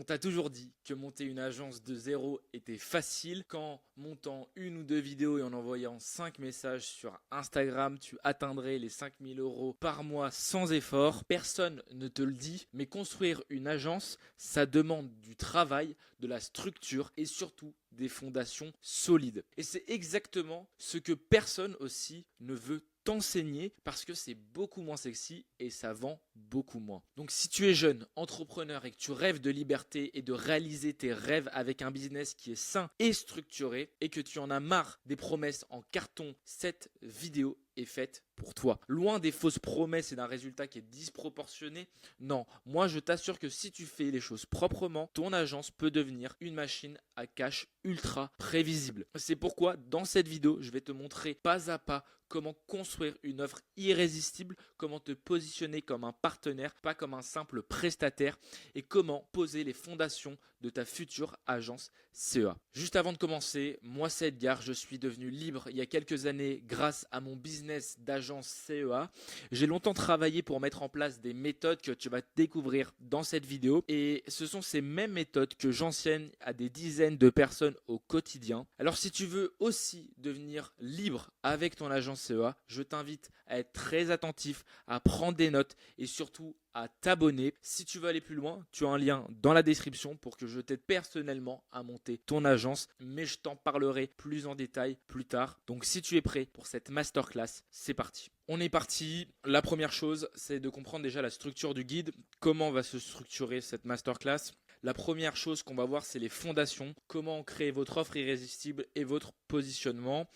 On t'a toujours dit que monter une agence de zéro était facile. Qu'en montant une ou deux vidéos et en envoyant 5 messages sur Instagram, tu atteindrais les 5 000 € par mois sans effort. Personne ne te le dit, mais construire une agence, ça demande du travail, de la structure et surtout des fondations solides. Et c'est exactement ce que personne aussi ne veut t'enseigner parce que c'est beaucoup moins sexy et ça vend beaucoup moins. Donc si tu es jeune, entrepreneur et que tu rêves de liberté et de réaliser tes rêves avec un business qui est sain et structuré et que tu en as marre des promesses en carton, cette vidéo est faite pour toi. Loin des fausses promesses et d'un résultat qui est disproportionné, non, moi je t'assure que si tu fais les choses proprement, ton agence peut devenir une machine à cash ultra prévisible. C'est pourquoi dans cette vidéo, je vais te montrer pas à pas comment construire une offre irrésistible, comment te positionner comme un partenaire, pas comme un simple prestataire, et comment poser les fondations de ta future agence CEA. Juste avant de commencer, moi c'est Edgar, je suis devenu libre il y a quelques années grâce à mon business d'agence CEA. J'ai longtemps travaillé pour mettre en place des méthodes que tu vas découvrir dans cette vidéo, et ce sont ces mêmes méthodes que j'enseigne à des dizaines de personnes au quotidien. Alors si tu veux aussi devenir libre avec ton agence CEA, je t'invite à être très attentif, à prendre des notes et surtout à t'abonner. Si tu veux aller plus loin, tu as un lien dans la description pour que je t'aide personnellement à monter ton agence, mais je t'en parlerai plus en détail plus tard. Donc si tu es prêt pour cette masterclass, c'est parti. On est parti. La première chose, c'est de comprendre déjà la structure du guide, comment va se structurer cette masterclass. La première chose qu'on va voir, c'est les fondations, comment créer votre offre irrésistible et votre positionnement.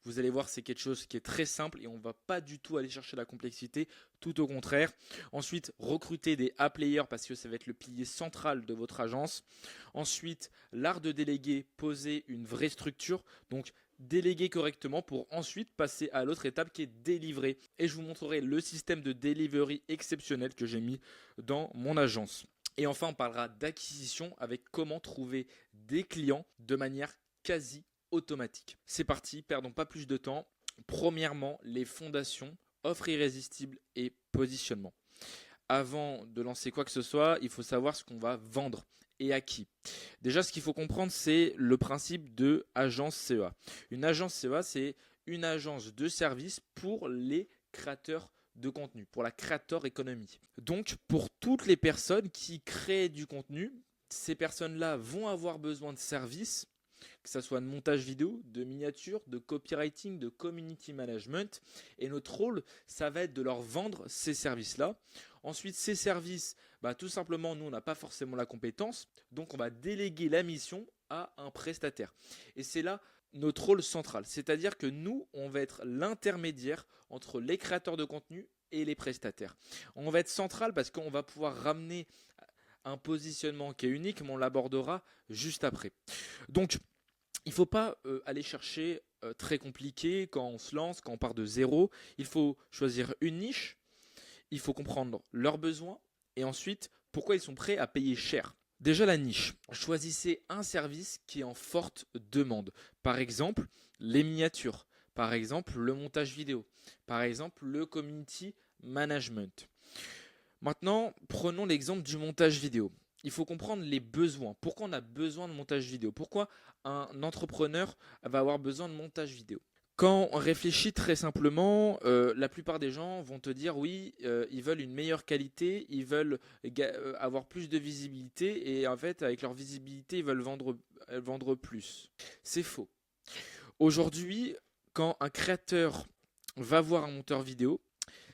Vous allez voir, c'est quelque chose qui est très simple et on ne va pas du tout aller chercher la complexité, tout au contraire. Ensuite, recruter des A-players parce que ça va être le pilier central de votre agence. Ensuite, l'art de déléguer, poser une vraie structure. Donc, déléguer correctement pour ensuite passer à l'autre étape qui est délivrer. Et je vous montrerai le système de delivery exceptionnel que j'ai mis dans mon agence. Et enfin, on parlera d'acquisition avec comment trouver des clients de manière quasi automatique. C'est parti, perdons pas plus de temps. Premièrement, les fondations, offre irrésistible et positionnement. Avant de lancer quoi que ce soit, il faut savoir ce qu'on va vendre et à qui. Déjà, ce qu'il faut comprendre, c'est le principe de agence CEA. Une agence CEA, c'est une agence de service pour les créateurs de contenu, pour la creator economy. Donc, pour toutes les personnes qui créent du contenu, ces personnes-là vont avoir besoin de services, que ce soit de montage vidéo, de miniature, de copywriting, de community management. Et notre rôle, ça va être de leur vendre ces services-là. Ensuite, ces services, tout simplement, nous, on n'a pas forcément la compétence. Donc, on va déléguer la mission à un prestataire. Et c'est là notre rôle central. C'est-à-dire que nous, on va être l'intermédiaire entre les créateurs de contenu et les prestataires. On va être central parce qu'on va pouvoir ramener un positionnement qui est unique, mais on l'abordera juste après. Donc, il ne faut pas aller chercher très compliqué quand on se lance, quand on part de zéro. Il faut choisir une niche, il faut comprendre leurs besoins et ensuite pourquoi ils sont prêts à payer cher. Déjà la niche, choisissez un service qui est en forte demande. Par exemple, les miniatures, par exemple le montage vidéo, par exemple le community management. Maintenant, prenons l'exemple du montage vidéo. Il faut comprendre les besoins. Pourquoi on a besoin de montage vidéo? Pourquoi un entrepreneur va avoir besoin de montage vidéo? Quand on réfléchit très simplement, la plupart des gens vont te dire oui, ils veulent une meilleure qualité, ils veulent avoir plus de visibilité et en fait avec leur visibilité ils veulent vendre plus. C'est faux. Aujourd'hui, quand un créateur va voir un monteur vidéo,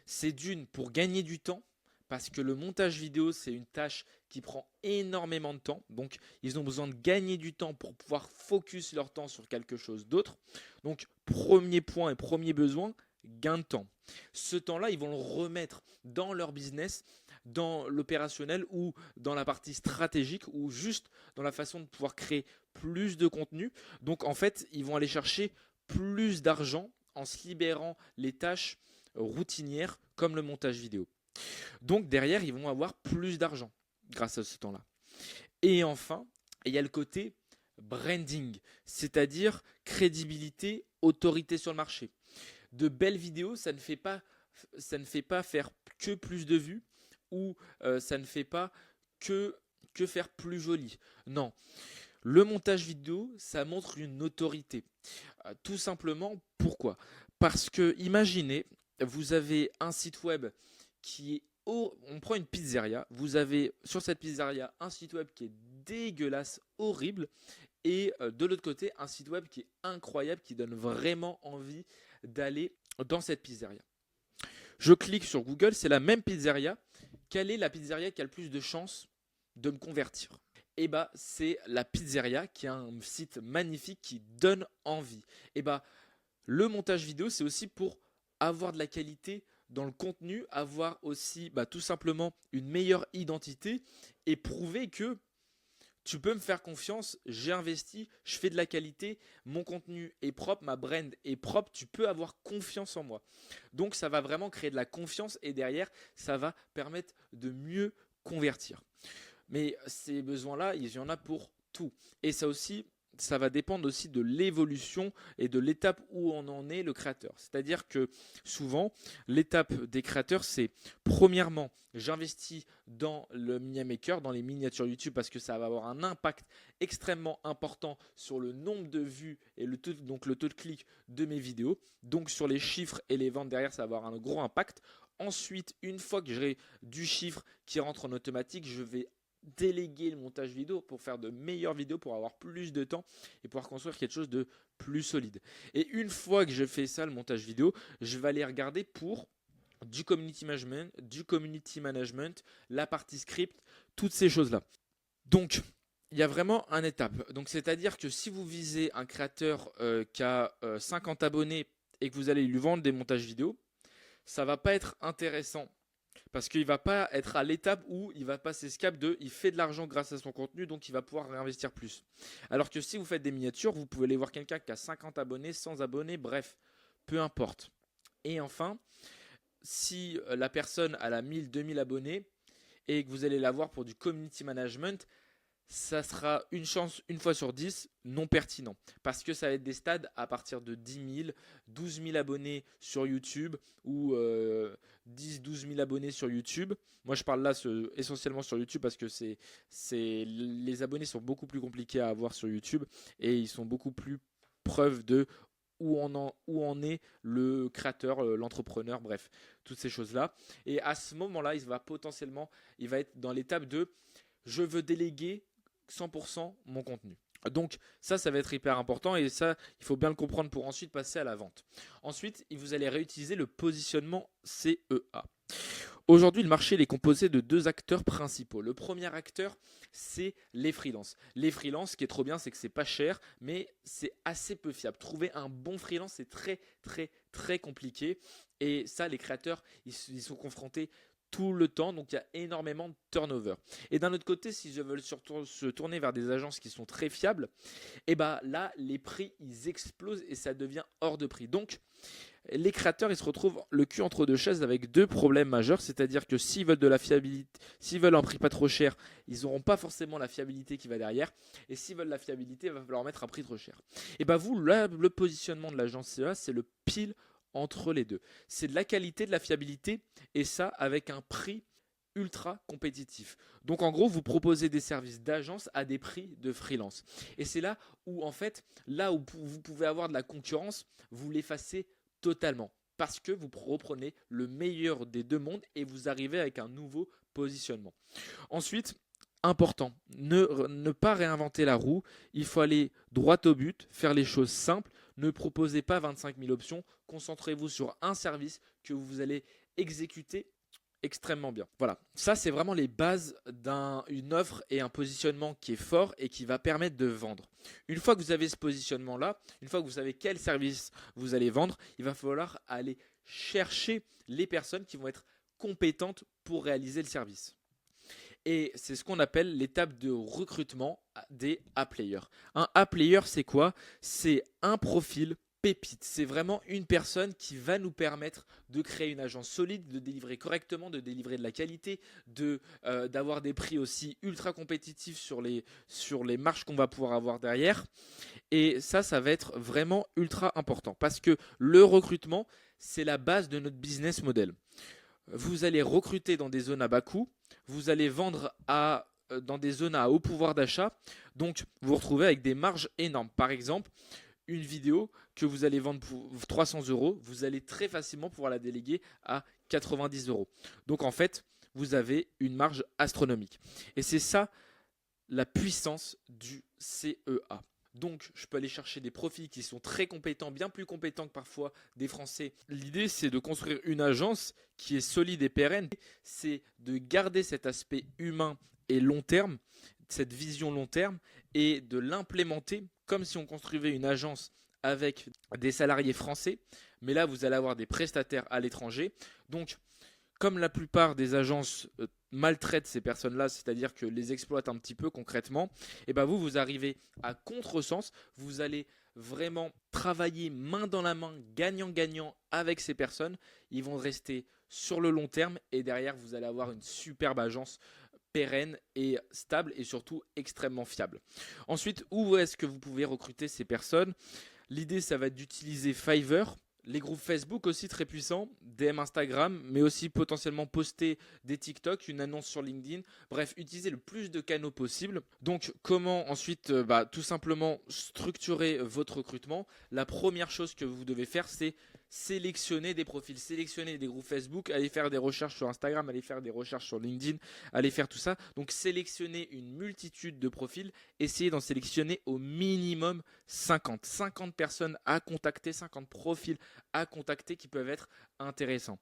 c'est d'une pour gagner du temps parce que le montage vidéo c'est une tâche qui prend énormément de temps, donc ils ont besoin de gagner du temps pour pouvoir focus leur temps sur quelque chose d'autre. Donc premier point et premier besoin, gain de temps. Ce temps-là, ils vont le remettre dans leur business, dans l'opérationnel ou dans la partie stratégique ou juste dans la façon de pouvoir créer plus de contenu. Donc en fait, ils vont aller chercher plus d'argent en se libérant les tâches routinières comme le montage vidéo. Donc derrière, ils vont avoir plus d'argent grâce à ce temps-là. Et enfin, il y a le côté branding, c'est-à-dire crédibilité, autorité sur le marché. De belles vidéos, ça ne fait pas faire que plus de vues ou ça ne fait pas que que faire plus joli. Non, le montage vidéo, ça montre une autorité. Tout simplement, pourquoi? Parce que imaginez, vous avez un site web qui est on prend une pizzeria, vous avez sur cette pizzeria un site web qui est dégueulasse, horrible, et de l'autre côté un site web qui est incroyable, qui donne vraiment envie d'aller dans cette pizzeria. Je clique sur Google, c'est la même pizzeria. Quelle est la pizzeria qui a le plus de chances de me convertir? Eh bien, c'est la pizzeria qui a un site magnifique qui donne envie. Eh bien, le montage vidéo, c'est aussi pour avoir de la qualité dans le contenu, avoir aussi tout simplement une meilleure identité et prouver que tu peux me faire confiance, j'ai investi, je fais de la qualité, mon contenu est propre, ma brand est propre, tu peux avoir confiance en moi. Donc ça va vraiment créer de la confiance et derrière, ça va permettre de mieux convertir. Mais ces besoins-là, il y en a pour tout. Et ça aussi, ça va dépendre aussi de l'évolution et de l'étape où on en est le créateur. C'est-à-dire que souvent, l'étape des créateurs, c'est premièrement, j'investis dans le Media Maker, dans les miniatures YouTube parce que ça va avoir un impact extrêmement important sur le nombre de vues et donc le taux de clic de mes vidéos. Donc sur les chiffres et les ventes derrière, ça va avoir un gros impact. Ensuite, une fois que j'ai du chiffre qui rentre en automatique, je vais déléguer le montage vidéo pour faire de meilleures vidéos, pour avoir plus de temps et pouvoir construire quelque chose de plus solide. Et une fois que je fais ça, le montage vidéo, je vais aller regarder pour du community management, la partie script, toutes ces choses-là. Donc, il y a vraiment un étape. Donc, c'est-à-dire que si vous visez un créateur qui a 50 abonnés et que vous allez lui vendre des montages vidéo, ça ne va pas être intéressant. Parce qu'il ne va pas être à l'étape où il va passer ce cap de il fait de l'argent grâce à son contenu, donc il va pouvoir réinvestir plus. Alors que si vous faites des miniatures, vous pouvez aller voir quelqu'un qui a 50 abonnés, 100 abonnés, bref, peu importe. Et enfin, si la personne a 1000, 2000 abonnés et que vous allez la voir pour du community management, ça sera une chance une fois sur 10 non pertinent. Parce que ça va être des stades à partir de 10 000, 12 000 abonnés sur YouTube ou 10, 12 000 abonnés sur YouTube. Moi, je parle là essentiellement sur YouTube parce que les abonnés sont beaucoup plus compliqués à avoir sur YouTube et ils sont beaucoup plus preuve de où en est le créateur, l'entrepreneur, bref, toutes ces choses-là. Et à ce moment-là, il va être dans l'étape de je veux déléguer 100% mon contenu. Donc ça va être hyper important et ça, il faut bien le comprendre pour ensuite passer à la vente. Ensuite, vous allez réutiliser le positionnement CEA. Aujourd'hui, le marché est composé de deux acteurs principaux. Le premier acteur, c'est les freelances. Les freelances, ce qui est trop bien, c'est que c'est pas cher, mais c'est assez peu fiable. Trouver un bon freelance, c'est très, très, très compliqué. Et ça, les créateurs, ils sont confrontés tout le temps, donc il y a énormément de turnover. Et d'un autre côté, si je veux se tourner vers des agences qui sont très fiables, et là, les prix, ils explosent et ça devient hors de prix. Donc, les créateurs, ils se retrouvent le cul entre deux chaises avec deux problèmes majeurs, c'est-à-dire que s'ils veulent de la fiabilité, s'ils veulent un prix pas trop cher, ils n'auront pas forcément la fiabilité qui va derrière, et s'ils veulent la fiabilité, il va falloir mettre un prix trop cher. Et vous, le positionnement de l'agence CEA, c'est le pile entre les deux. C'est de la qualité, de la fiabilité, et ça avec un prix ultra compétitif. Donc en gros, vous proposez des services d'agence à des prix de freelance. Et c'est là où en fait, là où vous pouvez avoir de la concurrence, vous l'effacez totalement. Parce que vous reprenez le meilleur des deux mondes et vous arrivez avec un nouveau positionnement. Ensuite, important, ne pas réinventer la roue. Il faut aller droit au but, faire les choses simples. Ne proposez pas 25 000 options. Concentrez-vous sur un service que vous allez exécuter extrêmement bien. Voilà, ça c'est vraiment les bases d'une offre et un positionnement qui est fort et qui va permettre de vendre. Une fois que vous avez ce positionnement-là, une fois que vous savez quel service vous allez vendre, il va falloir aller chercher les personnes qui vont être compétentes pour réaliser le service. Et c'est ce qu'on appelle l'étape de recrutement des A-players. Un A-player, c'est quoi? C'est un profil pépite. C'est vraiment une personne qui va nous permettre de créer une agence solide, de délivrer correctement, de délivrer de la qualité, d'avoir des prix aussi ultra compétitifs sur les marges qu'on va pouvoir avoir derrière. Et ça va être vraiment ultra important parce que le recrutement, c'est la base de notre business model. Vous allez recruter dans des zones à bas coût, vous allez vendre à dans des zones à haut pouvoir d'achat. Donc, vous vous retrouvez avec des marges énormes. Par exemple, une vidéo que vous allez vendre pour 300 €, vous allez très facilement pouvoir la déléguer à 90 €. Donc, en fait, vous avez une marge astronomique. Et c'est ça la puissance du CEA. Donc, je peux aller chercher des profils qui sont très compétents, bien plus compétents que parfois des Français. L'idée, c'est de construire une agence qui est solide et pérenne. C'est de garder cet aspect humain et long terme, cette vision long terme, et de l'implémenter comme si on construisait une agence avec des salariés français. Mais là, vous allez avoir des prestataires à l'étranger. Donc, comme la plupart des agences maltraitent ces personnes-là, c'est-à-dire que les exploitent un petit peu concrètement, et ben vous arrivez à contresens, vous allez vraiment travailler main dans la main, gagnant-gagnant avec ces personnes. Ils vont rester sur le long terme et derrière, vous allez avoir une superbe agence pérenne et stable et surtout extrêmement fiable. Ensuite, où est-ce que vous pouvez recruter ces personnes? L'idée, ça va être d'utiliser Fiverr. Les groupes Facebook aussi très puissants, DM Instagram, mais aussi potentiellement poster des TikTok, une annonce sur LinkedIn. Bref, utiliser le plus de canaux possible. Donc, comment ensuite tout simplement structurer votre recrutement? La première chose que vous devez faire, c'est sélectionner des profils, sélectionner des groupes Facebook, aller faire des recherches sur Instagram, aller faire des recherches sur LinkedIn, aller faire tout ça. Donc, sélectionner une multitude de profils, essayez d'en sélectionner au minimum 50. 50 personnes à contacter, 50 profils à contacter qui peuvent être intéressants.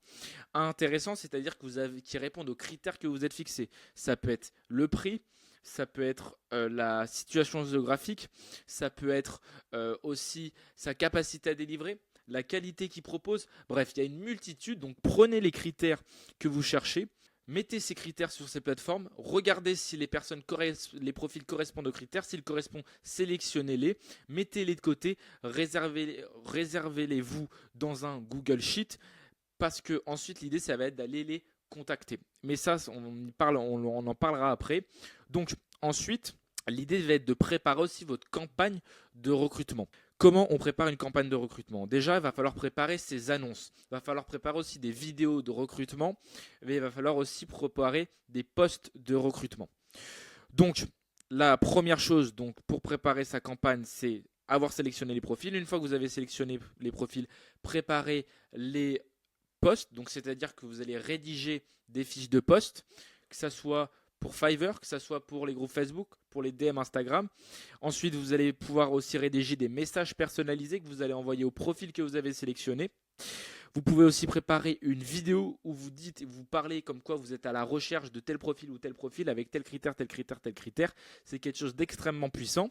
Intéressants, c'est-à-dire qui répondent aux critères que vous êtes fixés. Ça peut être le prix, ça peut être la situation géographique, ça peut être aussi sa capacité à délivrer, la qualité qu'il propose. Bref, il y a une multitude. Donc, prenez les critères que vous cherchez. Mettez ces critères sur ces plateformes, regardez si les profils correspondent aux critères. S'ils correspondent, sélectionnez-les, mettez-les de côté, réservez-les vous dans un Google Sheet, parce que ensuite l'idée, ça va être d'aller les contacter. Mais ça, on en parlera après. Donc ensuite, l'idée va être de préparer aussi votre campagne de recrutement. Comment on prépare une campagne de recrutement? Déjà, il va falloir préparer ses annonces. Il va falloir préparer aussi des vidéos de recrutement. Mais il va falloir aussi préparer des posts de recrutement. Donc, la première chose pour préparer sa campagne, c'est avoir sélectionné les profils. Une fois que vous avez sélectionné les profils, préparez les posts. Donc, c'est-à-dire que vous allez rédiger des fiches de posts, que ça soit pour Fiverr, que ce soit pour les groupes Facebook, pour les DM Instagram. Ensuite, vous allez pouvoir aussi rédiger des messages personnalisés que vous allez envoyer au profil que vous avez sélectionné. Vous pouvez aussi préparer une vidéo où vous parlez comme quoi vous êtes à la recherche de tel profil ou tel profil avec tel critère, tel critère, tel critère. C'est quelque chose d'extrêmement puissant.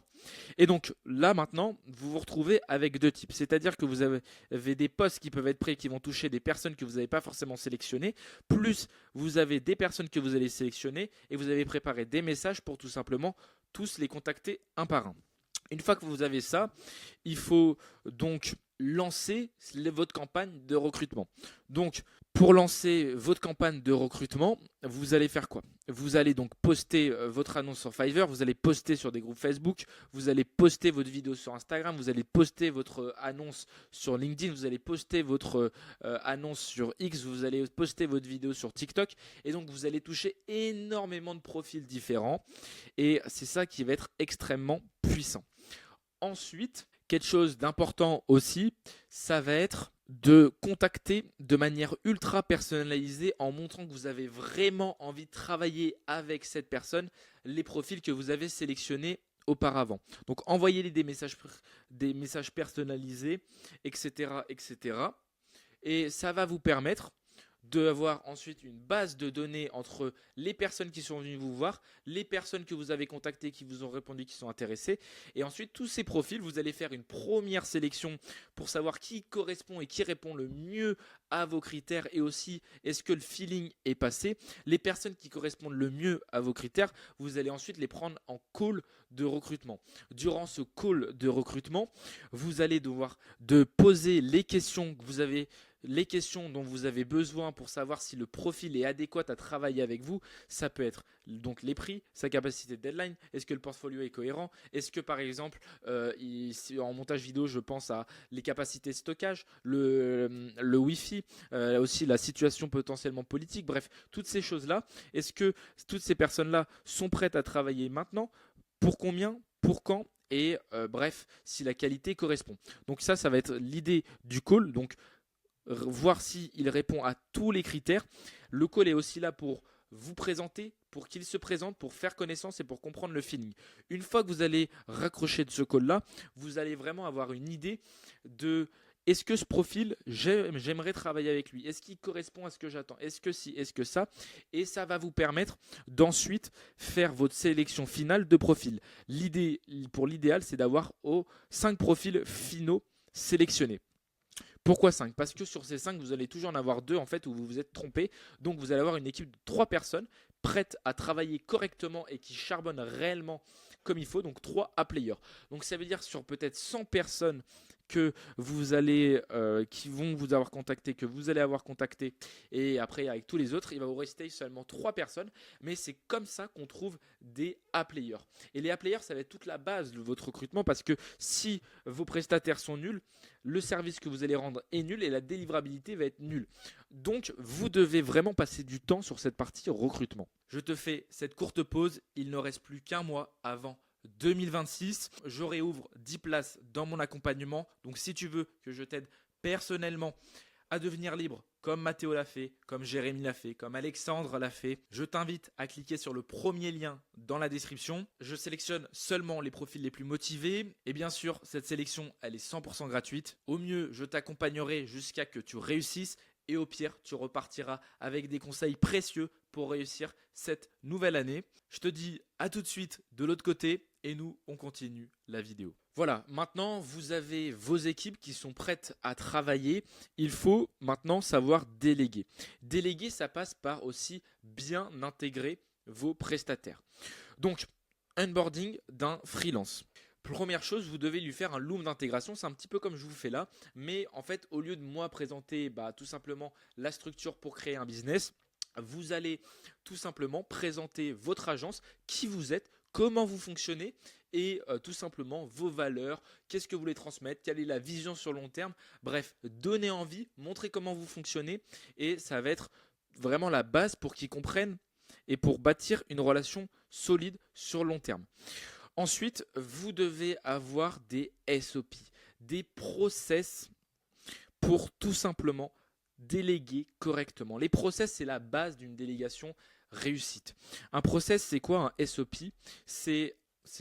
Et donc là maintenant, vous vous retrouvez avec deux types. C'est-à-dire que vous avez des posts qui peuvent être prêts, qui vont toucher des personnes que vous n'avez pas forcément sélectionnées. Plus vous avez des personnes que vous allez sélectionner et vous avez préparé des messages pour tout simplement tous les contacter un par un. Une fois que vous avez ça, il faut donc lancer votre campagne de recrutement. Donc, pour lancer votre campagne de recrutement, vous allez faire quoi? Vous allez donc poster votre annonce sur Fiverr, vous allez poster sur des groupes Facebook, vous allez poster votre vidéo sur Instagram, vous allez poster votre annonce sur LinkedIn, vous allez poster votre annonce sur X, vous allez poster votre vidéo sur TikTok. Et donc, vous allez toucher énormément de profils différents. Et c'est ça qui va être extrêmement puissant. Ensuite, quelque chose d'important aussi, ça va être de contacter de manière ultra personnalisée en montrant que vous avez vraiment envie de travailler avec cette personne, les profils que vous avez sélectionnés auparavant. Donc envoyez-les des messages personnalisés, etc., etc. Et ça va vous permettre d'avoir ensuite une base de données entre les personnes qui sont venues vous voir, les personnes que vous avez contactées, qui vous ont répondu, qui sont intéressées. Et ensuite, tous ces profils, vous allez faire une première sélection pour savoir qui correspond et qui répond le mieux à vos critères et aussi est-ce que le feeling est passé. Les personnes qui correspondent le mieux à vos critères, vous allez ensuite les prendre en call de recrutement. Durant ce call de recrutement, vous allez devoir poser les questions que vous avez les questions dont vous avez besoin pour savoir si le profil est adéquat à travailler avec vous, ça peut être donc les prix, sa capacité de deadline, est-ce que le portfolio est cohérent, est-ce que par exemple en montage vidéo je pense à les capacités de stockage, le Wi-Fi, aussi la situation potentiellement politique, bref, toutes ces choses-là, est-ce que toutes ces personnes-là sont prêtes à travailler maintenant, pour combien, pour quand et bref, si la qualité correspond. Donc ça va être l'idée du call, donc voir s'il répond à tous les critères. Le call est aussi là pour vous présenter, pour qu'il se présente, pour faire connaissance et pour comprendre le feeling. Une fois que vous allez raccrocher de ce call-là, vous allez vraiment avoir une idée de est-ce que ce profil, j'aimerais travailler avec lui? Est-ce qu'il correspond à ce que j'attends? Est-ce que si? Est-ce que ça? Et ça va vous permettre d'ensuite faire votre sélection finale de profils. Pour l'idéal, c'est d'avoir 5 profils finaux sélectionnés. Pourquoi 5? Parce que sur ces 5, vous allez toujours en avoir 2 en fait où vous vous êtes trompé. Donc vous allez avoir une équipe de 3 personnes prêtes à travailler correctement et qui charbonnent réellement comme il faut. Donc 3 A players. Donc ça veut dire sur peut-être 100 personnes que vous allez, qui vont vous avoir contacté, que vous allez avoir contacté, et après avec tous les autres, il va vous rester seulement 3 personnes, mais c'est comme ça qu'on trouve des A-players. Et les A-players, ça va être toute la base de votre recrutement, parce que si vos prestataires sont nuls, le service que vous allez rendre est nul et la délivrabilité va être nulle. Donc, vous devez vraiment passer du temps sur cette partie recrutement. Je te fais cette courte pause, il ne reste plus qu'un mois avant 2026, je réouvre 10 places dans mon accompagnement. Donc si tu veux que je t'aide personnellement à devenir libre, comme Mathéo l'a fait, comme Jérémy l'a fait, comme Alexandre l'a fait, je t'invite à cliquer sur le premier lien dans la description. Je sélectionne seulement les profils les plus motivés. Et bien sûr, cette sélection, elle est 100% gratuite. Au mieux, je t'accompagnerai jusqu'à que tu réussisses. Et au pire, tu repartiras avec des conseils précieux pour réussir cette nouvelle année. Je te dis à tout de suite de l'autre côté et nous, on continue la vidéo. Voilà, maintenant vous avez vos équipes qui sont prêtes à travailler. Il faut maintenant savoir déléguer. Déléguer, ça passe par aussi bien intégrer vos prestataires. Donc, onboarding d'un freelance. Première chose, vous devez lui faire un loom d'intégration. C'est un petit peu comme je vous fais là. Mais en fait, au lieu de moi présenter tout simplement la structure pour créer un business, vous allez tout simplement présenter votre agence, qui vous êtes, comment vous fonctionnez et tout simplement vos valeurs, qu'est-ce que vous voulez transmettre, quelle est la vision sur le long terme. Bref, donnez envie, montrez comment vous fonctionnez et ça va être vraiment la base pour qu'ils comprennent et pour bâtir une relation solide sur le long terme. Ensuite, vous devez avoir des SOP, des process pour tout simplement déléguer correctement. Les process, c'est la base d'une délégation réussite. Un process, c'est quoi un SOP? C'est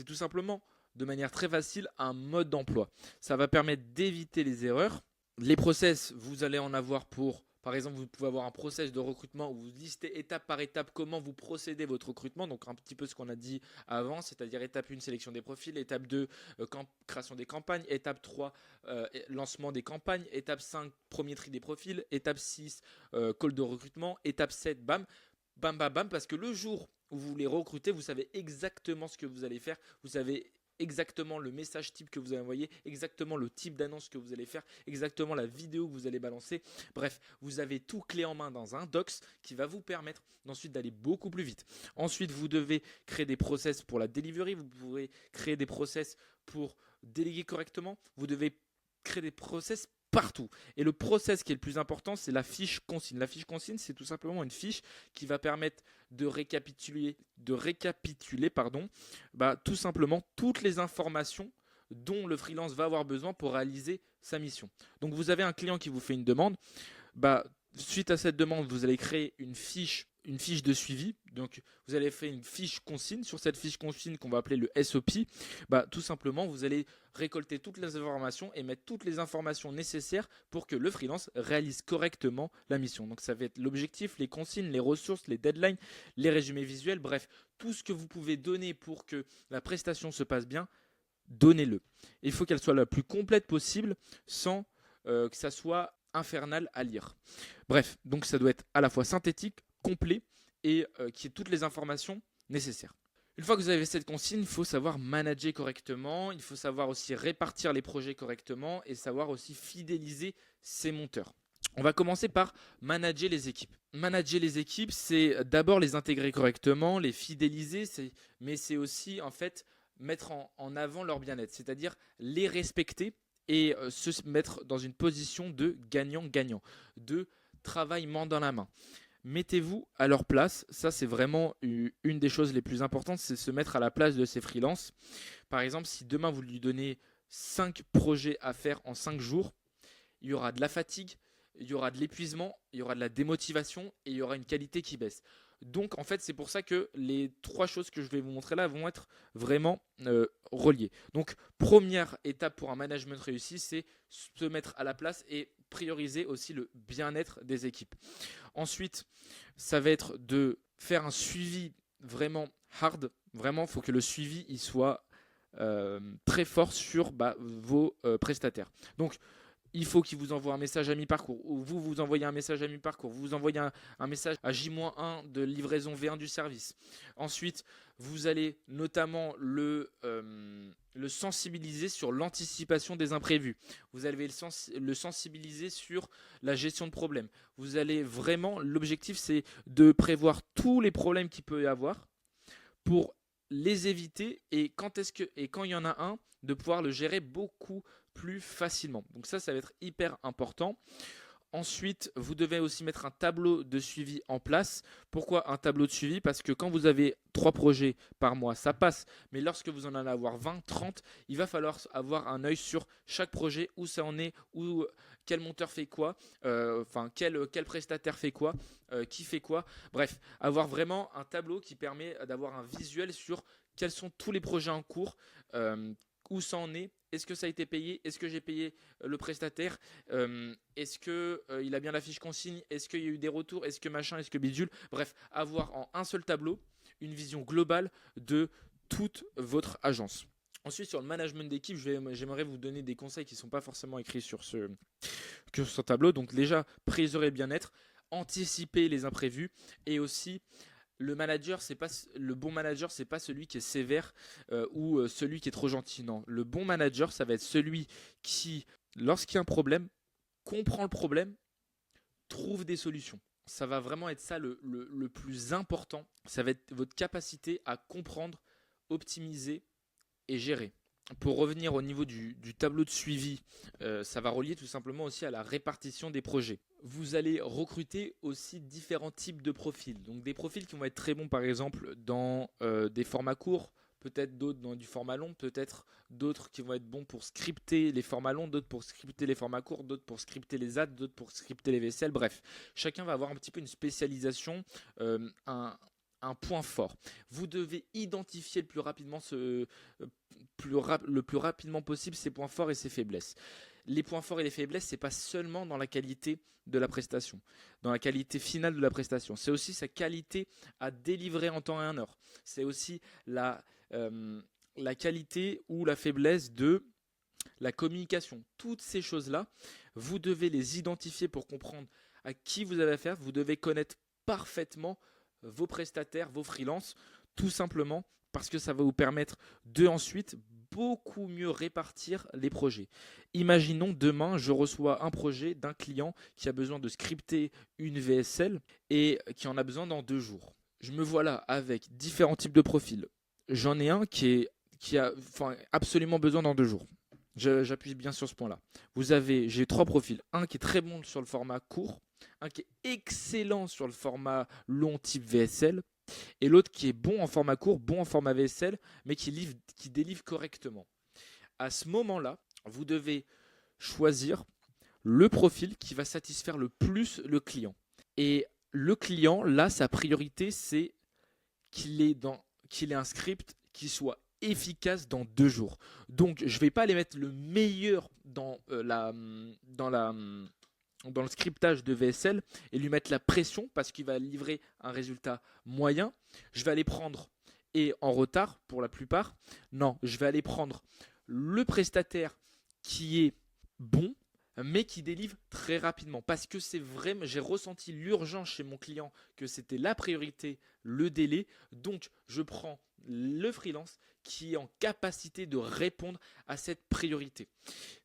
tout simplement, de manière très facile, un mode d'emploi. Ça va permettre d'éviter les erreurs. Les process, vous allez en avoir pour... Par exemple, vous pouvez avoir un process de recrutement où vous listez étape par étape comment vous procédez votre recrutement. Donc un petit peu ce qu'on a dit avant, c'est-à-dire étape 1, sélection des profils, étape 2, création des campagnes, étape 3, lancement des campagnes, étape 5, premier tri des profils, étape 6, call de recrutement, étape 7, bam, bam, bam, bam, parce que le jour où vous les recrutez, vous savez exactement ce que vous allez faire, vous savez exactement le message type que vous allez envoyer, exactement le type d'annonce que vous allez faire, exactement la vidéo que vous allez balancer. Bref, vous avez tout clé en main dans un docs qui va vous permettre ensuite d'aller beaucoup plus vite. Ensuite, vous devez créer des process pour la delivery, vous pouvez créer des process pour déléguer correctement, vous devez créer des process partout. Et le process qui est le plus important, c'est la fiche consigne. La fiche consigne, c'est tout simplement une fiche qui va permettre de récapituler tout simplement toutes les informations dont le freelance va avoir besoin pour réaliser sa mission. Donc vous avez un client qui vous fait une demande, suite à cette demande, vous allez créer une fiche de suivi. Donc vous allez faire une fiche consigne. Sur cette fiche consigne qu'on va appeler le SOP, tout simplement vous allez récolter toutes les informations et mettre toutes les informations nécessaires pour que le freelance réalise correctement la mission. Donc ça va être l'objectif, les consignes, les ressources, les deadlines, les résumés visuels, bref, tout ce que vous pouvez donner pour que la prestation se passe bien, donnez-le. Il faut qu'elle soit la plus complète possible sans que ça soit infernal à lire. Bref, donc ça doit être à la fois synthétique, complet et qui ait toutes les informations nécessaires. Une fois que vous avez cette consigne, il faut savoir manager correctement, il faut savoir aussi répartir les projets correctement et savoir aussi fidéliser ses monteurs. On va commencer par manager les équipes. Manager les équipes, c'est d'abord les intégrer correctement, les fidéliser, mais c'est aussi en fait mettre en avant leur bien-être, c'est-à-dire les respecter et se mettre dans une position de gagnant-gagnant, de travail main dans la main. Mettez-vous à leur place, ça c'est vraiment une des choses les plus importantes, c'est se mettre à la place de ces freelances. Par exemple, si demain vous lui donnez 5 projets à faire en 5 jours, il y aura de la fatigue, il y aura de l'épuisement, il y aura de la démotivation et il y aura une qualité qui baisse. Donc en fait c'est pour ça que les 3 choses que je vais vous montrer là vont être vraiment reliées. Donc première étape pour un management réussi, c'est se mettre à la place et prioriser aussi le bien-être des équipes. Ensuite, ça va être de faire un suivi vraiment hard. Vraiment, il faut que le suivi il soit très fort sur vos prestataires. Donc il faut qu'il vous envoie un message à mi-parcours, ou vous envoyez un message à mi-parcours, vous envoyez un message à J-1 de livraison V1 du service. Ensuite, vous allez notamment le sensibiliser sur l'anticipation des imprévus. Vous allez le sensibiliser sur la gestion de problèmes. Vous allez vraiment, l'objectif c'est de prévoir tous les problèmes qu'il peut y avoir pour les éviter et quand il y en a un, de pouvoir le gérer beaucoup plus facilement. Donc ça va être hyper important. Ensuite, vous devez aussi mettre un tableau de suivi en place. Pourquoi un tableau de suivi? Parce que quand vous avez 3 projets par mois, ça passe. Mais lorsque vous en allez avoir 20, 30, il va falloir avoir un œil sur chaque projet, où ça en est, quel monteur fait quoi, quel prestataire fait quoi, qui fait quoi. Bref, avoir vraiment un tableau qui permet d'avoir un visuel sur quels sont tous les projets en cours, où ça en est, est-ce que ça a été payé, est-ce que j'ai payé le prestataire, est-ce qu'il a bien la fiche consigne, est-ce qu'il y a eu des retours, est-ce que machin, est-ce que bidule. Bref, avoir en un seul tableau une vision globale de toute votre agence. Ensuite, sur le management d'équipe, j'aimerais vous donner des conseils qui ne sont pas forcément écrits sur ce tableau. Donc déjà, prioriser bien-être, anticiper les imprévus et aussi le bon manager, c'est pas celui qui est sévère ou celui qui est trop gentil. Non, le bon manager, ça va être celui qui, lorsqu'il y a un problème, comprend le problème, trouve des solutions. Ça va vraiment être ça le plus important. Ça va être votre capacité à comprendre, optimiser et gérer. Pour revenir au niveau du tableau de suivi, ça va relier tout simplement aussi à la répartition des projets. Vous allez recruter aussi différents types de profils. Donc des profils qui vont être très bons par exemple dans des formats courts, peut-être d'autres dans du format long, peut-être d'autres qui vont être bons pour scripter les formats longs, d'autres pour scripter les formats courts, d'autres pour scripter les ads, d'autres pour scripter les vaisselles. Bref, chacun va avoir un petit peu une spécialisation, un point fort. Vous devez identifier le plus rapidement le plus rapidement possible ses points forts et ses faiblesses. Les points forts et les faiblesses, c'est pas seulement dans la qualité de la prestation, dans la qualité finale de la prestation. C'est aussi sa qualité à délivrer en temps et en heure. C'est aussi la qualité ou la faiblesse de la communication. Toutes ces choses-là, vous devez les identifier pour comprendre à qui vous avez affaire. Vous devez connaître parfaitement vos prestataires, vos freelances, tout simplement parce que ça va vous permettre de ensuite beaucoup mieux répartir les projets. Imaginons demain, je reçois un projet d'un client qui a besoin de scripter une VSL et qui en a besoin dans 2 jours. Je me vois là avec différents types de profils. J'en ai un qui a absolument besoin dans 2 jours. J'appuie bien sur ce point-là. J'ai 3 profils. Un qui est très bon sur le format court, un qui est excellent sur le format long type VSL, et l'autre qui est bon en format court, bon en format VSL, mais qui délivre correctement. À ce moment-là, vous devez choisir le profil qui va satisfaire le plus le client. Et le client, là, sa priorité, c'est qu'il ait un script qui soit efficace dans 2 jours. Donc, je ne vais pas aller mettre le meilleur dans le scriptage de VSL et lui mettre la pression parce qu'il va livrer un résultat moyen. Je vais aller prendre, et en retard pour la plupart, non, je vais aller prendre le prestataire qui est bon mais qui délivre très rapidement parce que c'est vraiment, j'ai ressenti l'urgence chez mon client que c'était la priorité, le délai. Donc je prends le freelance qui est en capacité de répondre à cette priorité.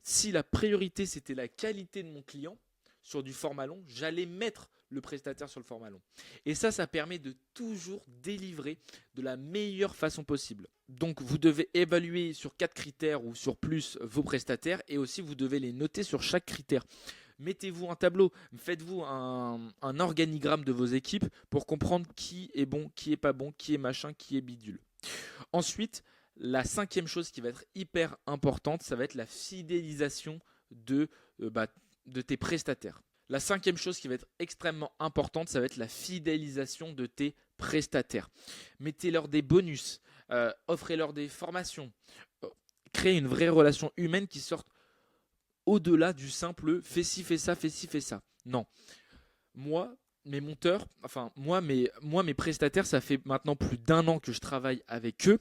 Si la priorité c'était la qualité de mon client, sur du format long, j'allais mettre le prestataire sur le format long. Et ça permet de toujours délivrer de la meilleure façon possible. Donc vous devez évaluer sur 4 critères ou sur plus vos prestataires et aussi vous devez les noter sur chaque critère. Mettez-vous un tableau, faites-vous un organigramme de vos équipes pour comprendre qui est bon, qui est pas bon, qui est machin, qui est bidule. Ensuite, la 5e chose qui va être hyper importante, ça va être la fidélisation de tes prestataires. La 5e chose qui va être extrêmement importante, ça va être la fidélisation de tes prestataires. Mettez-leur des bonus, offrez-leur des formations, créez une vraie relation humaine qui sorte au-delà du simple fais ci, fais ça, fais ci, fais ça. Non. Moi, mes monteurs, mes prestataires, ça fait maintenant plus d'1 an que je travaille avec eux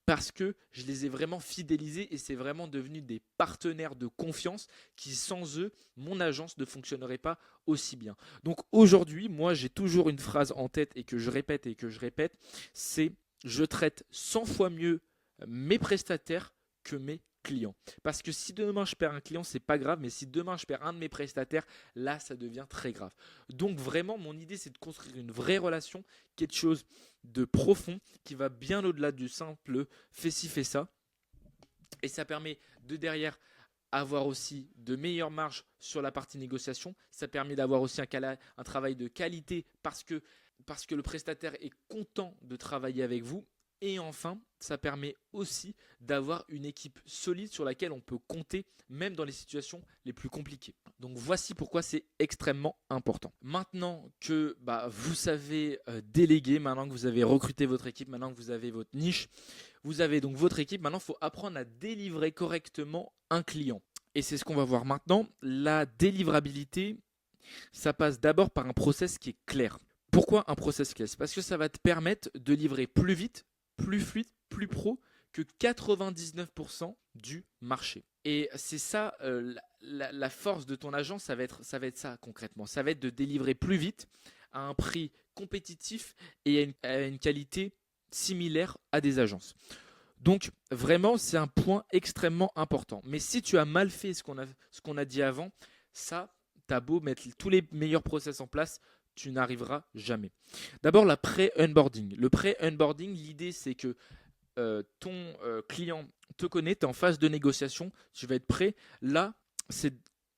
parce que je les ai vraiment fidélisés et c'est vraiment devenu des partenaires de confiance qui, sans eux, mon agence ne fonctionnerait pas aussi bien. Donc aujourd'hui, moi, j'ai toujours une phrase en tête et que je répète, c'est je traite 100 fois mieux mes prestataires que mes clients. Parce que si demain je perds un client, c'est pas grave, mais si demain je perds un de mes prestataires, là ça devient très grave. Donc vraiment, mon idée c'est de construire une vraie relation, quelque chose de profond qui va bien au-delà du simple fais ci, fais ça. Et ça permet de derrière avoir aussi de meilleures marges sur la partie négociation. Ça permet d'avoir aussi un travail de qualité parce que le prestataire est content de travailler avec vous. Et enfin, ça permet aussi d'avoir une équipe solide sur laquelle on peut compter même dans les situations les plus compliquées. Donc voici pourquoi c'est extrêmement important. Maintenant que vous savez déléguer, maintenant que vous avez recruté votre équipe, maintenant que vous avez votre niche, vous avez donc votre équipe, maintenant il faut apprendre à délivrer correctement un client. Et c'est ce qu'on va voir maintenant. La délivrabilité, ça passe d'abord par un process qui est clair. Pourquoi un process clair ? Parce que ça va te permettre de livrer plus vite, plus fluide, plus pro que 99% du marché. Et c'est ça, la force de ton agence, ça va être ça concrètement. Ça va être de délivrer plus vite, à un prix compétitif et à une qualité similaire à des agences. Donc vraiment, c'est un point extrêmement important. Mais si tu as mal fait ce qu'on a dit avant, ça, t'as beau mettre tous les meilleurs process en place, tu n'arriveras jamais. D'abord, la pré-onboarding. Le pré-onboarding, l'idée, c'est que ton client te connaît, tu es en phase de négociation, tu vas être prêt. Là,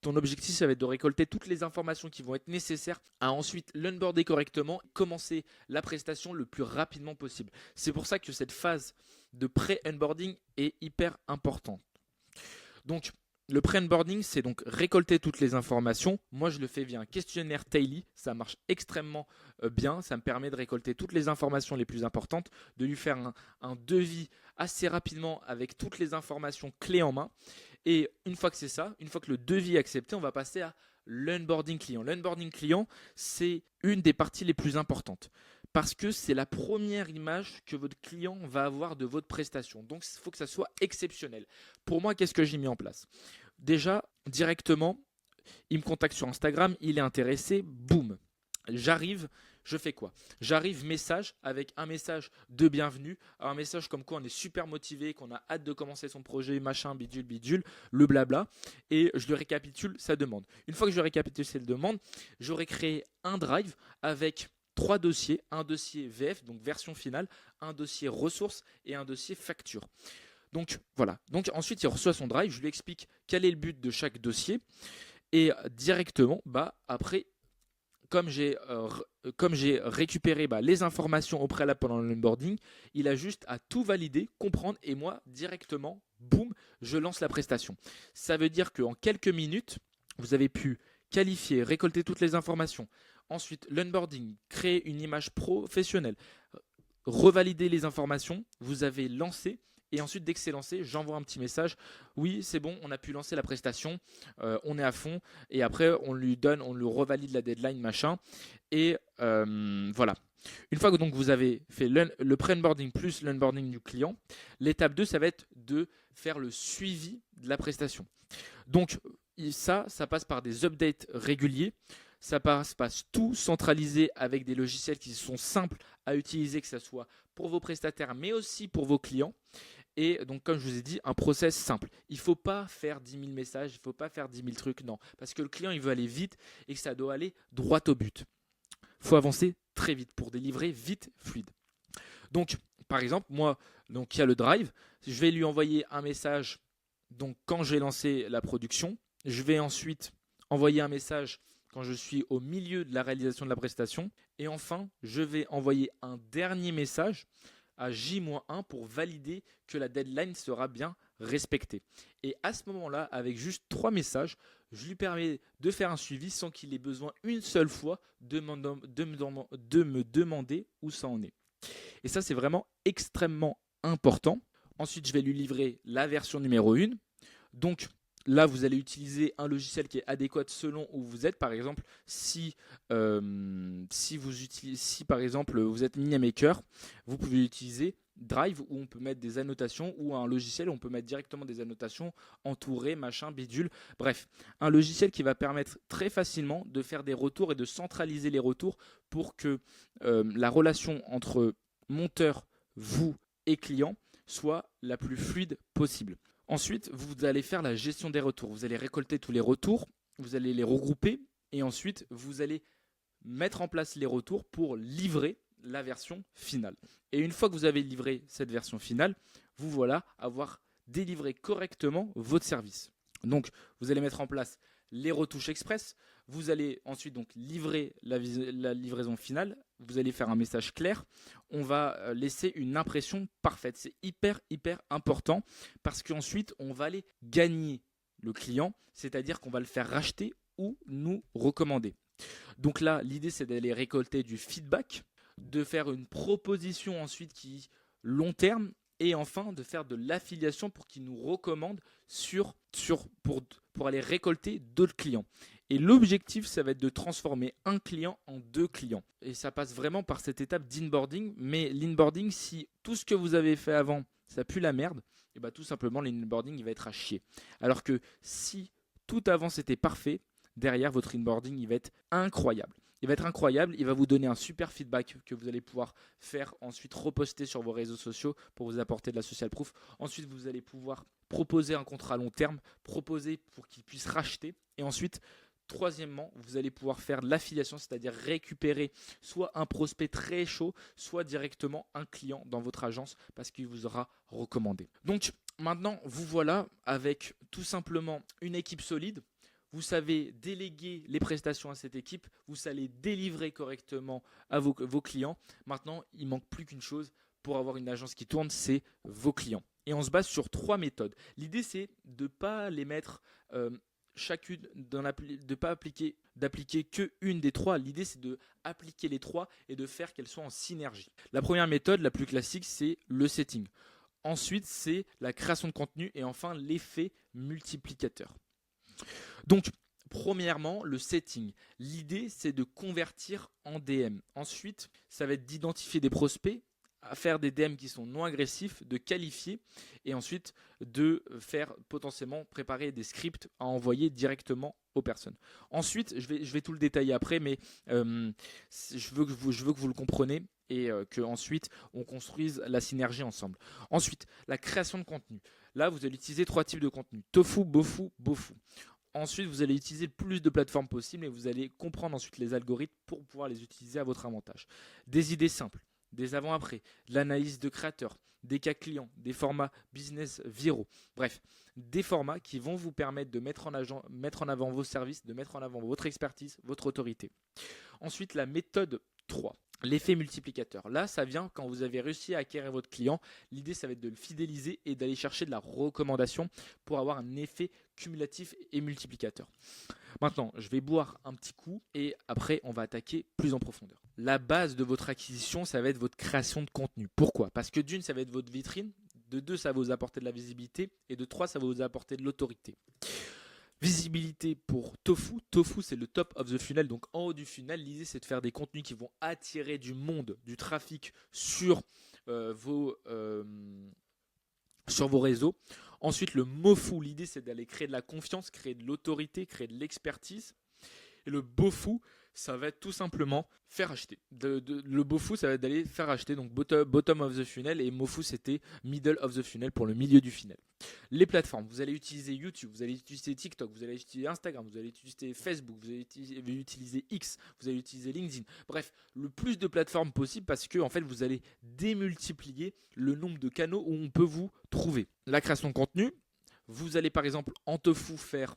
ton objectif, ça va être de récolter toutes les informations qui vont être nécessaires à ensuite l'onboarder correctement, commencer la prestation le plus rapidement possible. C'est pour ça que cette phase de pré-onboarding est hyper importante. Donc, le pre-onboarding, c'est donc récolter toutes les informations. Moi, je le fais via un questionnaire Daily. Ça marche extrêmement bien. Ça me permet de récolter toutes les informations les plus importantes, de lui faire un devis assez rapidement avec toutes les informations clés en main. Et une fois que c'est ça, une fois que le devis est accepté, on va passer à l'onboarding client. L'onboarding client, c'est une des parties les plus importantes parce que c'est la première image que votre client va avoir de votre prestation. Donc, il faut que ça soit exceptionnel. Pour moi, qu'est-ce que j'ai mis en place ? Déjà, directement, il me contacte sur Instagram, il est intéressé, boum. J'arrive, je fais quoi ? J'arrive message avec un message de bienvenue, un message comme quoi on est super motivé, qu'on a hâte de commencer son projet, machin, bidule, le blabla, et je lui récapitule sa demande. Une fois que je récapitule cette demande, j'aurai créé un drive avec 3 dossiers, un dossier VF, donc version finale, un dossier ressources et un dossier facture. Donc voilà, donc ensuite il reçoit son drive, je lui explique quel est le but de chaque dossier et directement, après, comme j'ai récupéré les informations au préalable pendant l'onboarding, il a juste à tout valider, comprendre et moi directement, boum, je lance la prestation. Ça veut dire qu'en quelques minutes, vous avez pu qualifier, récolter toutes les informations. Ensuite, l'onboarding, créer une image professionnelle, revalider les informations, vous avez lancé. Et ensuite, dès que c'est lancé, j'envoie un petit message. Oui, c'est bon, on a pu lancer la prestation, on est à fond. Et après, on lui revalide la deadline, machin. Et voilà. Une fois que donc, vous avez fait le pre-onboarding plus l'onboarding du client, l'étape 2, ça va être de faire le suivi de la prestation. Donc, ça passe par des updates réguliers. Ça passe tout centralisé avec des logiciels qui sont simples à utiliser, que ce soit pour vos prestataires, mais aussi pour vos clients. Et donc, comme je vous ai dit, un process simple. Il ne faut pas faire 10 000 messages, il ne faut pas faire 10 000 trucs, non. Parce que le client, il veut aller vite et que ça doit aller droit au but. Il faut avancer très vite pour délivrer vite, fluide. Donc, par exemple, moi, donc, il y a le Drive. Je vais lui envoyer un message donc, quand j'ai lancé la production. Je vais ensuite envoyer un message quand je suis au milieu de la réalisation de la prestation. Et enfin, je vais envoyer un dernier message à J-1 pour valider que la deadline sera bien respectée. Et à ce moment-là, avec juste 3 messages, je lui permets de faire un suivi sans qu'il ait besoin une seule fois de me demander où ça en est. Et ça, c'est vraiment extrêmement important. Ensuite, je vais lui livrer la version numéro 1. Donc, là, vous allez utiliser un logiciel qui est adéquat selon où vous êtes. Par exemple, si par exemple vous êtes MiniMaker, vous pouvez utiliser Drive où on peut mettre des annotations ou un logiciel où on peut mettre directement des annotations entourées, machin, bidule. Bref, un logiciel qui va permettre très facilement de faire des retours et de centraliser les retours pour que la relation entre monteur, vous et client soit la plus fluide possible. Ensuite, vous allez faire la gestion des retours. Vous allez récolter tous les retours, vous allez les regrouper et ensuite, vous allez mettre en place les retours pour livrer la version finale. Et une fois que vous avez livré cette version finale, vous voilà avoir délivré correctement votre service. Donc, vous allez mettre en place les retouches express. Vous allez ensuite donc livrer la livraison finale. Vous allez faire un message clair. On va laisser une impression parfaite. C'est hyper important parce qu'ensuite, on va aller gagner le client, c'est-à-dire qu'on va le faire racheter ou nous recommander. Donc là, l'idée, c'est d'aller récolter du feedback, de faire une proposition ensuite qui long terme et enfin de faire de l'affiliation pour qu'ils nous recommandent pour aller récolter d'autres clients. Et l'objectif, ça va être de transformer un client en 2 clients. Et ça passe vraiment par cette étape d'inboarding. Mais l'inboarding, si tout ce que vous avez fait avant, ça pue la merde, et bah tout simplement, l'inboarding, il va être à chier. Alors que si tout avant, c'était parfait, derrière, votre inboarding, il va être incroyable. Il va être incroyable, il va vous donner un super feedback que vous allez pouvoir faire ensuite reposter sur vos réseaux sociaux pour vous apporter de la social proof. Ensuite, vous allez pouvoir proposer un contrat à long terme, proposer pour qu'il puisse racheter. Et ensuite, troisièmement, vous allez pouvoir faire de l'affiliation, c'est-à-dire récupérer soit un prospect très chaud, soit directement un client dans votre agence parce qu'il vous aura recommandé. Donc maintenant, vous voilà avec tout simplement une équipe solide. Vous savez déléguer les prestations à cette équipe, vous savez délivrer correctement à vos clients. Maintenant, il ne manque plus qu'une chose pour avoir une agence qui tourne, c'est vos clients. Et on se base sur 3 méthodes. L'idée, c'est de ne pas les mettre chacune, d'appliquer qu'une des 3. L'idée, c'est d'appliquer les 3 et de faire qu'elles soient en synergie. La première méthode, la plus classique, c'est le setting. Ensuite, c'est la création de contenu et enfin l'effet multiplicateur. Donc, premièrement, le setting. L'idée, c'est de convertir en DM. Ensuite, ça va être d'identifier des prospects, à faire des DM qui sont non agressifs, de qualifier et ensuite de faire potentiellement préparer des scripts à envoyer directement aux personnes. Ensuite, je vais tout le détailler après, mais je veux que vous le compreniez et qu'ensuite on construise la synergie ensemble. Ensuite, la création de contenu. Là, vous allez utiliser 3 types de contenu. Tofu, Bofu, Bofu. Ensuite, vous allez utiliser le plus de plateformes possibles et vous allez comprendre ensuite les algorithmes pour pouvoir les utiliser à votre avantage. Des idées simples, des avant-après, de l'analyse de créateurs, des cas clients, des formats business viraux. Bref, des formats qui vont vous permettre de mettre en avant vos services, de mettre en avant votre expertise, votre autorité. Ensuite, la méthode 3. L'effet multiplicateur. Là, ça vient quand vous avez réussi à acquérir votre client. L'idée, ça va être de le fidéliser et d'aller chercher de la recommandation pour avoir un effet cumulatif et multiplicateur. Maintenant, je vais boire un petit coup et après, on va attaquer plus en profondeur. La base de votre acquisition, ça va être votre création de contenu. Pourquoi ? Parce que d'une, ça va être votre vitrine. De 2, ça va vous apporter de la visibilité. Et de 3, ça va vous apporter de l'autorité. Visibilité pour Tofu. Tofu, c'est le top of the funnel. Donc en haut du funnel, l'idée, c'est de faire des contenus qui vont attirer du monde, du trafic sur vos réseaux. Ensuite, le Mofu, l'idée, c'est d'aller créer de la confiance, créer de l'autorité, créer de l'expertise. Et le Bofu, ça va être tout simplement faire acheter. Le Bofu, ça va être d'aller faire acheter, donc bottom of the funnel, et Mofu, c'était middle of the funnel pour le milieu du funnel. Les plateformes, vous allez utiliser YouTube, vous allez utiliser TikTok, vous allez utiliser Instagram, vous allez utiliser Facebook, vous allez utiliser X, vous allez utiliser LinkedIn. Bref, le plus de plateformes possible parce que en fait, vous allez démultiplier le nombre de canaux où on peut vous trouver. La création de contenu. Vous allez par exemple en Tofu faire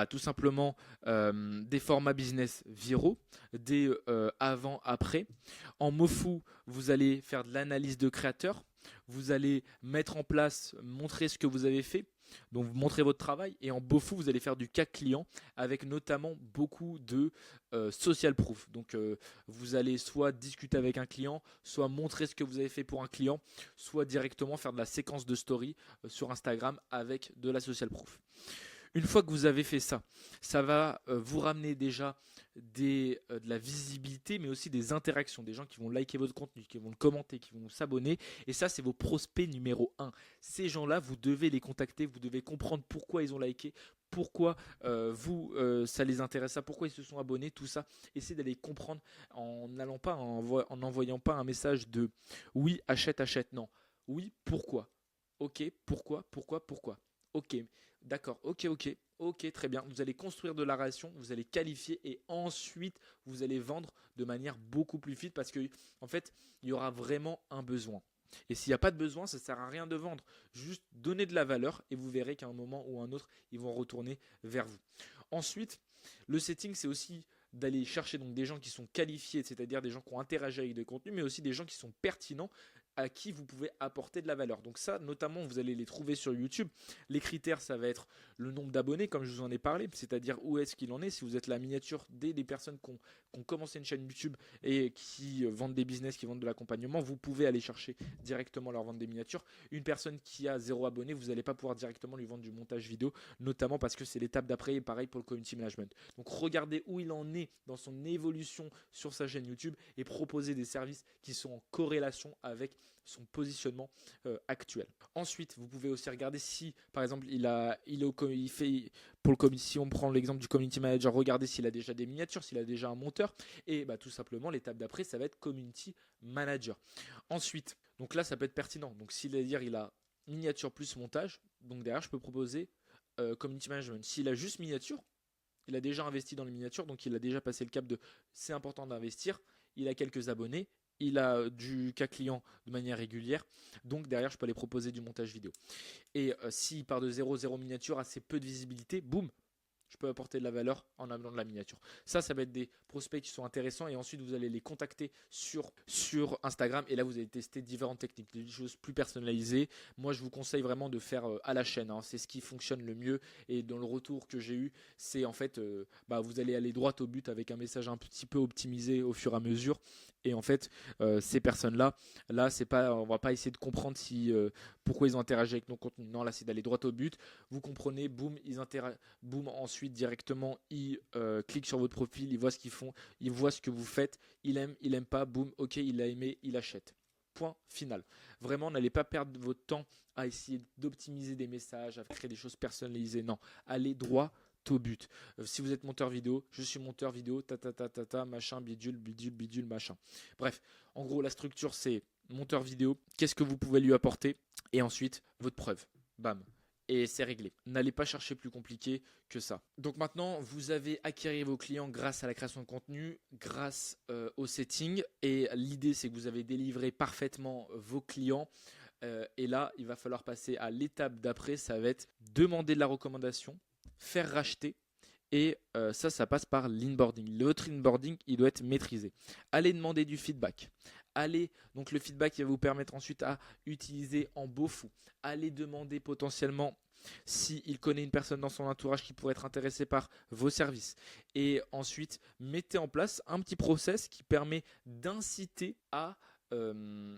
tout simplement des formats business viraux, des avant-après. En Mofu, vous allez faire de l'analyse de créateurs. Vous allez mettre en place, montrer ce que vous avez fait. Donc, vous montrez votre travail. Et en Bofu, vous allez faire du cas client avec notamment beaucoup de social proof. Donc, vous allez soit discuter avec un client, soit montrer ce que vous avez fait pour un client, soit directement faire de la séquence de story sur Instagram avec de la social proof. Une fois que vous avez fait ça, ça va vous ramener déjà de la visibilité, mais aussi des interactions, des gens qui vont liker votre contenu, qui vont le commenter, qui vont s'abonner. Et ça, c'est vos prospects numéro 1. Ces gens-là, vous devez les contacter, vous devez comprendre pourquoi ils ont liké, pourquoi ça les intéresse, pourquoi ils se sont abonnés, tout ça. Essayez d'aller comprendre en n'envoyant pas un message de oui, achète, non. Oui, pourquoi. Ok, pourquoi. Ok, d'accord, ok, très bien. Vous allez construire de la relation, vous allez qualifier et ensuite vous allez vendre de manière beaucoup plus vite parce que en fait, il y aura vraiment un besoin. Et s'il n'y a pas de besoin, ça ne sert à rien de vendre. Juste donner de la valeur et vous verrez qu'à un moment ou un autre, ils vont retourner vers vous. Ensuite, le setting, c'est aussi d'aller chercher donc des gens qui sont qualifiés, c'est-à-dire des gens qui ont interagi avec des contenus, mais aussi des gens qui sont pertinents, à qui vous pouvez apporter de la valeur. Donc ça, notamment, vous allez les trouver sur YouTube. Les critères, ça va être le nombre d'abonnés, comme je vous en ai parlé, c'est-à-dire où est-ce qu'il en est. Si vous êtes la miniature des personnes qui ont commencé une chaîne YouTube et qui vendent des business, qui vendent de l'accompagnement, vous pouvez aller chercher directement leur vente des miniatures. Une personne qui a 0 abonné, vous n'allez pas pouvoir directement lui vendre du montage vidéo, notamment parce que c'est l'étape d'après et pareil pour le community management. Donc regardez où il en est dans son évolution sur sa chaîne YouTube et proposez des services qui sont en corrélation avec son positionnement actuel. Ensuite, vous pouvez aussi regarder si, par exemple, il fait pour le community. Si on prend l'exemple du community manager, regardez s'il a déjà des miniatures, s'il a déjà un monteur, et tout simplement l'étape d'après, ça va être community manager. Ensuite, donc là, ça peut être pertinent. Donc, s'il il a miniature plus montage, donc derrière, je peux proposer community management. S'il a juste miniature, il a déjà investi dans les miniatures, donc il a déjà passé le cap de c'est important d'investir. Il a quelques abonnés. Il a du cas client de manière régulière, donc derrière je peux aller proposer du montage vidéo. Et s'il part de 0 miniature, assez peu de visibilité, boum, je peux apporter de la valeur en amenant de la miniature. Ça va être des prospects qui sont intéressants et ensuite vous allez les contacter sur Instagram et là vous allez tester différentes techniques, des choses plus personnalisées. Moi je vous conseille vraiment de faire à la chaîne, hein. C'est ce qui fonctionne le mieux et dans le retour que j'ai eu, c'est en fait vous allez aller droit au but avec un message un petit peu optimisé au fur et à mesure. Et en fait, ces personnes-là, on va pas essayer de comprendre pourquoi ils ont interagi avec nos contenus. Non, là, c'est d'aller droit au but. Vous comprenez, boum, boum, ensuite directement, ils cliquent sur votre profil, ils voient ce qu'ils font, ils voient ce que vous faites, il aime pas, boum, ok, il a aimé, il achète. Point final. Vraiment, n'allez pas perdre votre temps à essayer d'optimiser des messages, à créer des choses personnalisées. Non, allez droit au but. Si vous êtes monteur vidéo, je suis monteur vidéo, machin, bidule, machin. Bref, en gros, la structure, c'est monteur vidéo, qu'est-ce que vous pouvez lui apporter, et ensuite, votre preuve. Bam. Et c'est réglé. N'allez pas chercher plus compliqué que ça. Donc maintenant, vous avez acquis vos clients grâce à la création de contenu, grâce au setting, et l'idée, c'est que vous avez délivré parfaitement vos clients. Et là, il va falloir passer à l'étape d'après, ça va être demander de la recommandation, faire racheter et ça passe par l'inboarding. Votre inboarding, il doit être maîtrisé. Allez demander du feedback. Donc le feedback, il va vous permettre ensuite à utiliser en Bofu. Allez demander potentiellement s'il connaît une personne dans son entourage qui pourrait être intéressée par vos services. Et ensuite, mettez en place un petit process qui permet d'inciter à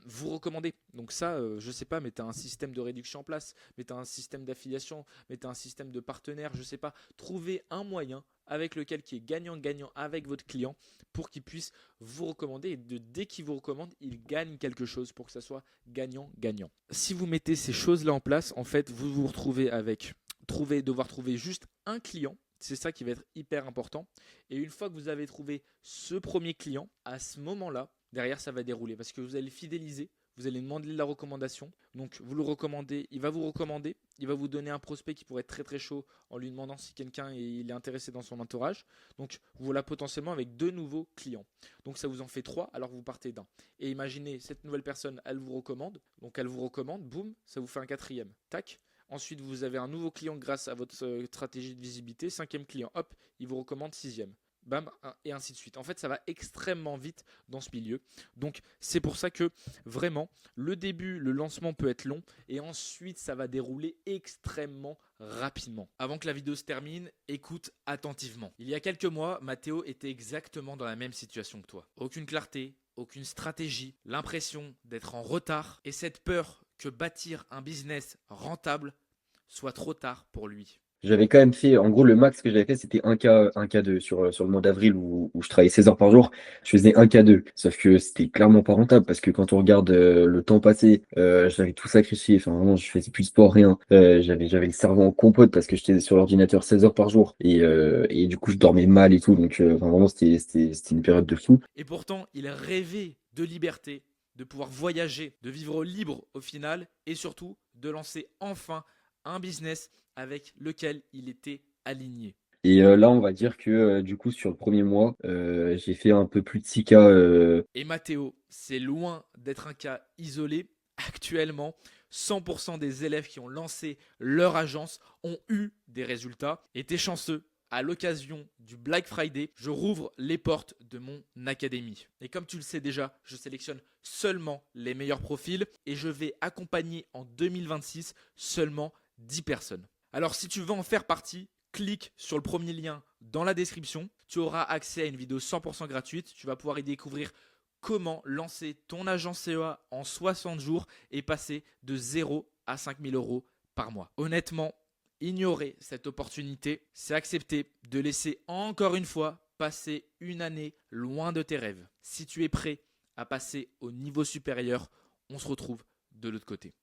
vous recommander. Donc ça, je sais pas, mettez un système de réduction en place, mettez un système d'affiliation, mettez un système de partenaire, je sais pas. Trouvez un moyen avec lequel qui est gagnant-gagnant avec votre client pour qu'il puisse vous recommander et dès qu'il vous recommande, il gagne quelque chose pour que ça soit gagnant-gagnant. Si vous mettez ces choses-là en place, en fait, vous vous retrouvez avec devoir trouver juste un client C'est ça qui va être hyper important. Et une fois que vous avez trouvé ce premier client, à ce moment-là, derrière, ça va dérouler parce que vous allez fidéliser, vous allez demander de la recommandation. Donc, vous le recommandez, il va vous recommander, il va vous donner un prospect qui pourrait être très très chaud en lui demandant si quelqu'un il est intéressé dans son entourage. Donc, voilà potentiellement avec 2 nouveaux clients. Donc, ça vous en fait 3 alors que vous partez d'un. Et imaginez, cette nouvelle personne, elle vous recommande. Donc, elle vous recommande, boum, ça vous fait un 4e. Tac. Ensuite, vous avez un nouveau client grâce à votre stratégie de visibilité. 5e client, hop, il vous recommande 6e. Bam, et ainsi de suite. En fait, ça va extrêmement vite dans ce milieu. Donc, c'est pour ça que vraiment, le début, le lancement peut être long et ensuite, ça va dérouler extrêmement rapidement. Avant que la vidéo se termine, écoute attentivement. Il y a quelques mois, Mathéo était exactement dans la même situation que toi. Aucune clarté, aucune stratégie, l'impression d'être en retard et cette peur que bâtir un business rentable soit trop tard pour lui. J'avais quand même fait, en gros, le max que j'avais fait, c'était un k 2 sur le mois d'avril où je travaillais 16 heures par jour. Je faisais un k 2 sauf que c'était clairement pas rentable parce que quand on regarde le temps passé, j'avais tout sacrifié. Enfin, vraiment, je faisais plus de sport, rien. J'avais le cerveau en compote parce que j'étais sur l'ordinateur 16 heures par jour et du coup, je dormais mal et tout. Donc, enfin, vraiment, c'était une période de fou. Et pourtant, il rêvait de liberté, de pouvoir voyager, de vivre libre au final et surtout de lancer enfin un business avec lequel il était aligné. Et là, on va dire que du coup, sur le premier mois, j'ai fait un peu plus de 6K. Et Mathéo, c'est loin d'être un cas isolé. Actuellement, 100% des élèves qui ont lancé leur agence ont eu des résultats. Et t'es chanceux, à l'occasion du Black Friday, je rouvre les portes de mon académie. Et comme tu le sais déjà, je sélectionne seulement les meilleurs profils et je vais accompagner en 2026 seulement 10 personnes. Alors si tu veux en faire partie, clique sur le premier lien dans la description. Tu auras accès à une vidéo 100% gratuite. Tu vas pouvoir y découvrir comment lancer ton agence CEA en 60 jours et passer de 0 à 5 000 euros par mois. Honnêtement, ignorer cette opportunité, c'est accepter de laisser encore une fois passer une année loin de tes rêves. Si tu es prêt à passer au niveau supérieur, on se retrouve de l'autre côté.